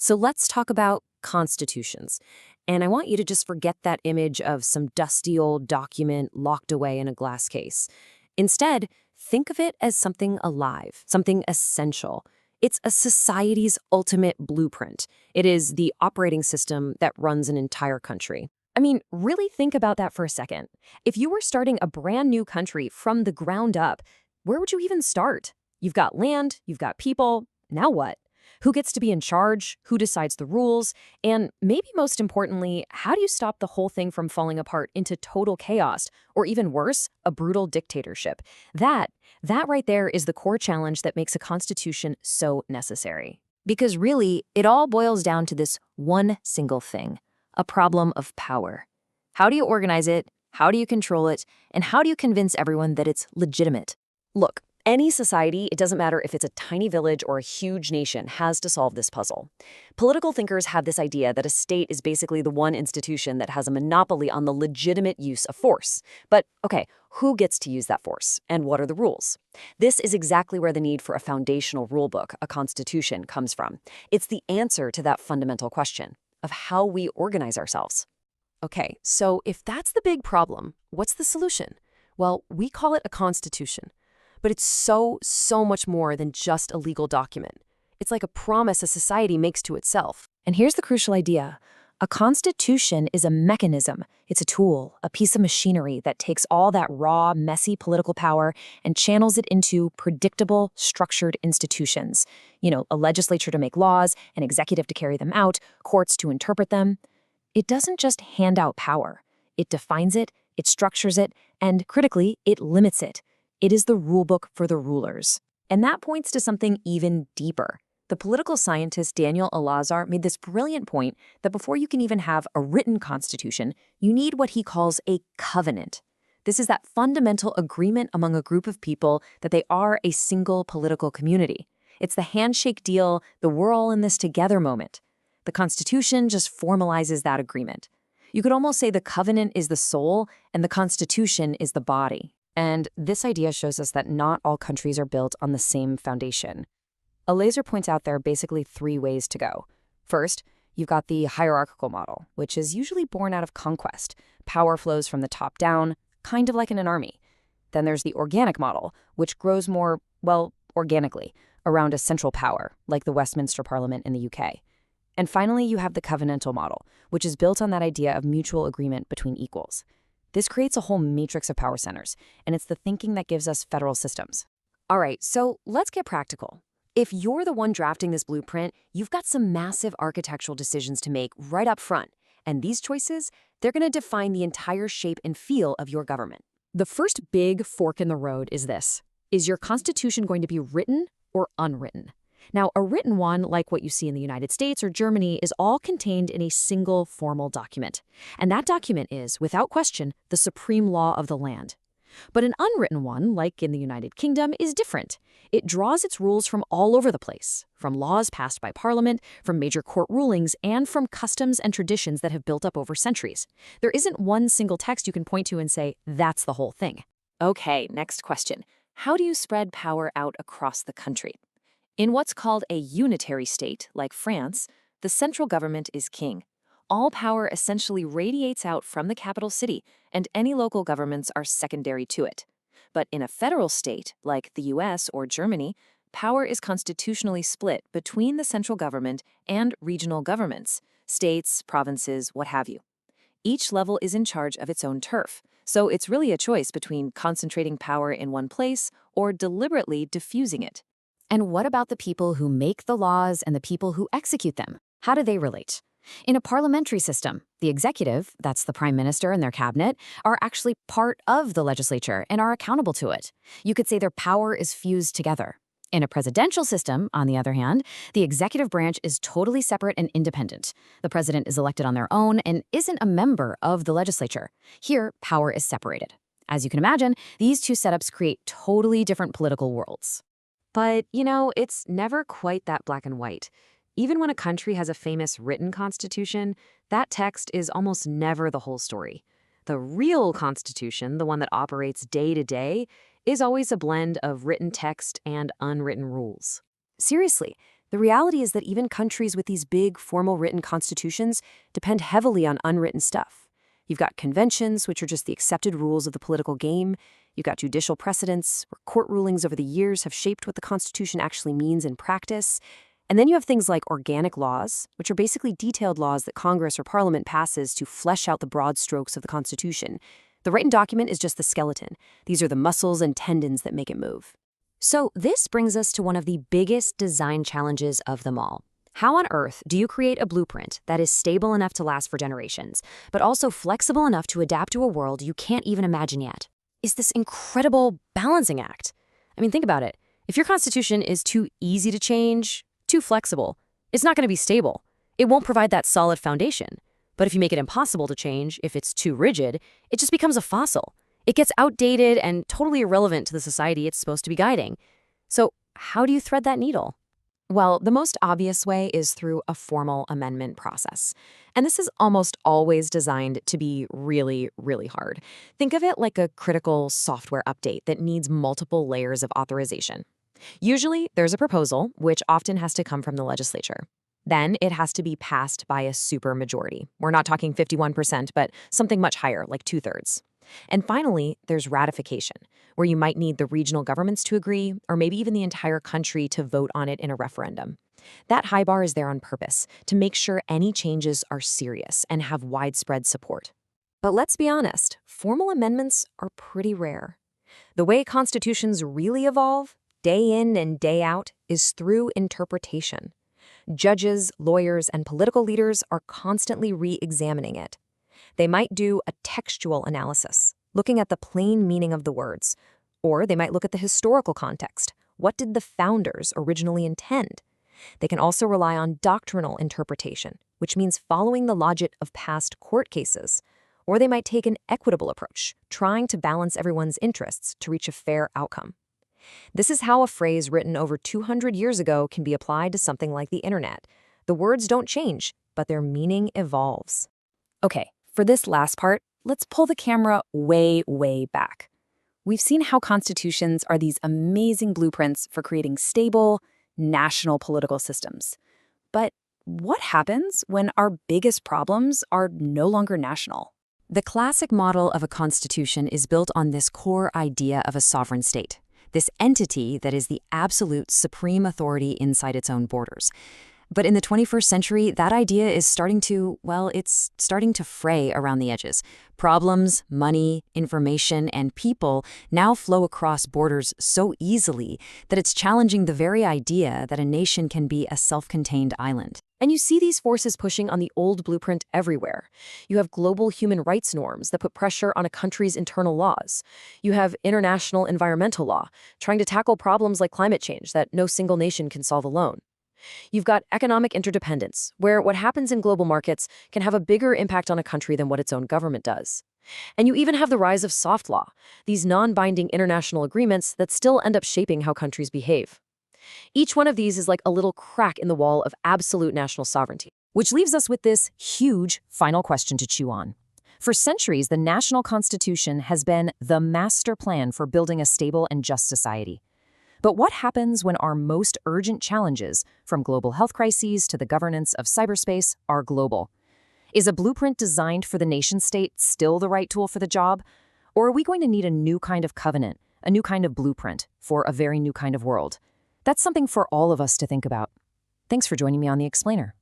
So let's talk about constitutions. And I want you to just forget that image of some dusty old document locked away in a glass case. Instead, think of it as something alive, something essential. It's a society's ultimate blueprint. It is the operating system that runs an entire country. I mean, really think about that for a second. If you were starting a brand new country from the ground up, where would you even start? You've got land, you've got people. Now what? Who gets to be in charge? Who decides the rules? And maybe most importantly, how do you stop the whole thing from falling apart into total chaos, or even worse, a brutal dictatorship? That right there is the core challenge that makes a constitution so necessary. Because really, it all boils down to this one single thing: a problem of power. How do you organize it? How do you control it? And how do you convince everyone that it's legitimate? Look, any society, it doesn't matter if it's a tiny village or a huge nation, has to solve this puzzle. Political thinkers have this idea that a state is basically the one institution that has a monopoly on the legitimate use of force. But, okay, who gets to use that force? And what are the rules? This is exactly where the need for a foundational rulebook, a constitution, comes from. It's the answer to that fundamental question of how we organize ourselves. Okay, so if that's the big problem, what's the solution? Well, we call it a constitution. But it's so much more than just a legal document. It's like a promise a society makes to itself. And here's the crucial idea. A constitution is a mechanism. It's a tool, a piece of machinery that takes all that raw, messy political power and channels it into predictable, structured institutions. You know, a legislature to make laws, an executive to carry them out, courts to interpret them. It doesn't just hand out power. It defines it, it structures it, and critically, it limits it. It is the rulebook for the rulers. And that points to something even deeper. The political scientist Daniel Alazar made this brilliant point that before you can even have a written constitution, you need what he calls a covenant. This is that fundamental agreement among a group of people that they are a single political community. It's the handshake deal, the we're all in this together moment. The Constitution just formalizes that agreement. You could almost say the covenant is the soul and the Constitution is the body. And this idea shows us that not all countries are built on the same foundation. Alazar points out there are basically three ways to go. First, you've got the hierarchical model, which is usually born out of conquest. Power flows from the top down, kind of like in an army. Then there's the organic model, which grows more, well, organically, around a central power, like the Westminster Parliament in the UK. And finally, you have the covenantal model, which is built on that idea of mutual agreement between equals. This creates a whole matrix of power centers, and it's the thinking that gives us federal systems. All right, so let's get practical. If you're the one drafting this blueprint, you've got some massive architectural decisions to make right up front. And these choices, they're going to define the entire shape and feel of your government. The first big fork in the road is this. Is your constitution going to be written or unwritten? Now, a written one, like what you see in the United States or Germany, is all contained in a single formal document. And that document is, without question, the supreme law of the land. But an unwritten one, like in the United Kingdom, is different. It draws its rules from all over the place, from laws passed by Parliament, from major court rulings, and from customs and traditions that have built up over centuries. There isn't one single text you can point to and say, that's the whole thing. Okay, next question. How do you spread power out across the country? In what's called a unitary state, like France, the central government is king. All power essentially radiates out from the capital city, and any local governments are secondary to it. But in a federal state, like the US or Germany, power is constitutionally split between the central government and regional governments, states, provinces, what have you. Each level is in charge of its own turf, so it's really a choice between concentrating power in one place or deliberately diffusing it. And what about the people who make the laws and the people who execute them? How do they relate? In a parliamentary system, the executive, that's the prime minister and their cabinet, are actually part of the legislature and are accountable to it. You could say their power is fused together. In a presidential system, on the other hand, the executive branch is totally separate and independent. The president is elected on their own and isn't a member of the legislature. Here, power is separated. As you can imagine, these two setups create totally different political worlds. But, you know, it's never quite that black and white. Even when a country has a famous written constitution, that text is almost never the whole story. The real constitution, the one that operates day to day, is always a blend of written text and unwritten rules. Seriously, The reality is that even countries with these big, formal written constitutions depend heavily on unwritten stuff. You've got conventions, which are just the accepted rules of the political game. You've got judicial precedents, where court rulings over the years have shaped what the Constitution actually means in practice. And then you have things like organic laws, which are basically detailed laws that Congress or Parliament passes to flesh out the broad strokes of the Constitution. The written document is just the skeleton. These are the muscles and tendons that make it move. So this brings us to one of the biggest design challenges of them all. How on earth do you create a blueprint that is stable enough to last for generations, but also flexible enough to adapt to a world you can't even imagine yet? It's this incredible balancing act. I mean, think about it. If your constitution is too easy to change, too flexible, it's not going to be stable. It won't provide that solid foundation. But if you make it impossible to change, if it's too rigid, it just becomes a fossil. It gets outdated and totally irrelevant to the society it's supposed to be guiding. So how do you thread that needle? Well, the most obvious way is through a formal amendment process. And this is almost always designed to be really, really hard. Think of it like a critical software update that needs multiple layers of authorization. Usually, there's a proposal, which often has to come from the legislature. Then it has to be passed by a supermajority. We're not talking 51%, but something much higher, like 2/3. And finally, there's ratification, where you might need the regional governments to agree, or maybe even the entire country to vote on it in a referendum. That high bar is there on purpose, to make sure any changes are serious and have widespread support. But let's be honest, formal amendments are pretty rare. The way constitutions really evolve, day in and day out, is through interpretation. Judges, lawyers, and political leaders are constantly re-examining it. They might do a textual analysis, looking at the plain meaning of the words. Or they might look at the historical context. What did the founders originally intend? They can also rely on doctrinal interpretation, which means following the logic of past court cases. Or they might take an equitable approach, trying to balance everyone's interests to reach a fair outcome. This is how a phrase written over 200 years ago can be applied to something like the internet. The words don't change, but their meaning evolves. Okay, for this last part, let's pull the camera way, way back. We've seen how constitutions are these amazing blueprints for creating stable, national political systems. But what happens when our biggest problems are no longer national? The classic model of a constitution is built on this core idea of a sovereign state. This entity that is the absolute supreme authority inside its own borders. But in the 21st century, that idea is starting to fray around the edges. Problems, money, information, and people now flow across borders so easily that it's challenging the very idea that a nation can be a self-contained island. And you see these forces pushing on the old blueprint everywhere. You have global human rights norms that put pressure on a country's internal laws. You have international environmental law, trying to tackle problems like climate change that no single nation can solve alone. You've got economic interdependence, where what happens in global markets can have a bigger impact on a country than what its own government does. And you even have the rise of soft law, these non-binding international agreements that still end up shaping how countries behave. Each one of these is like a little crack in the wall of absolute national sovereignty. Which leaves us with this huge final question to chew on. For centuries, the national constitution has been the master plan for building a stable and just society. But what happens when our most urgent challenges, from global health crises to the governance of cyberspace, are global? Is a blueprint designed for the nation-state still the right tool for the job? Or are we going to need a new kind of covenant, a new kind of blueprint for a very new kind of world? That's something for all of us to think about. Thanks for joining me on The Explainer.